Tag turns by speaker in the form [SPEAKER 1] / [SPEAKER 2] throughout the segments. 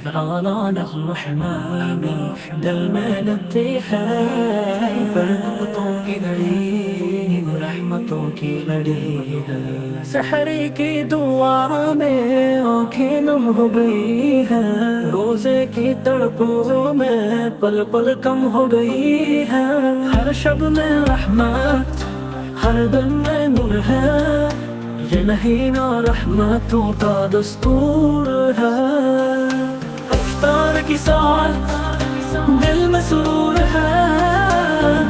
[SPEAKER 1] رمضان الرحمن دل میں لگتی ہے برکتوں کی گھڑی رحمتوں کی لڑی ہے سحری کی دعا میں آنکھیں نم ہو گئی ہے روزے کی تڑپوں میں پل پل کم ہو گئی ہے ہر شب میں رحمت ہر دن میں نور ہے یہ نہیں نہ رحمتوں کا دستور ہے افطار کی ساتھ دل میں سرور ہے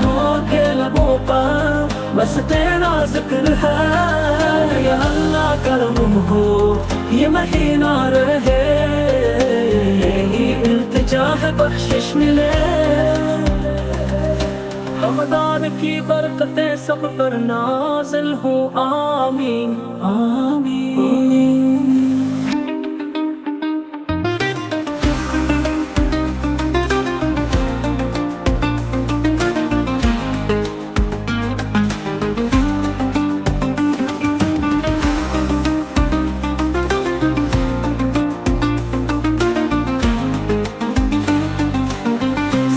[SPEAKER 1] دعا کے لبوں پر بس تیرا ذکر ہے یا اللہ کرم ہو یہ مہینہ رہے یہی التجا ہے بخشش ملے رمضان کی برکتیں سب پر نازل ہوں آمین آمین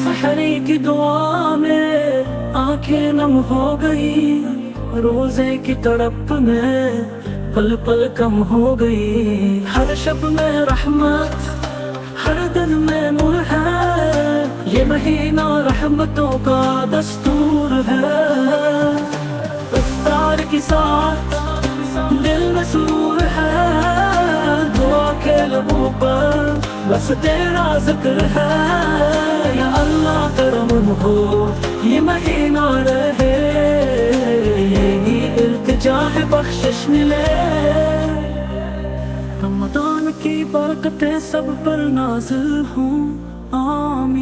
[SPEAKER 1] سحری کی دعا میں آنکھیں نم ہو گئی روزے کی تڑپ میں پل پل کم ہو گئی ہر شب میں رحمت ہر دن میں نور ہے یہ مہینہ رحمتوں کا دستور ہے افطار کی ساتھ دل میں سرور ہے دعا کے لبوں پر بس تیرا ذکر ہے یا اللہ کرم ہو یہ مہینہ رہے یہی التجا ہے بخشش ملے رمضان کی برکتیں سب پر نازل ہوں آمین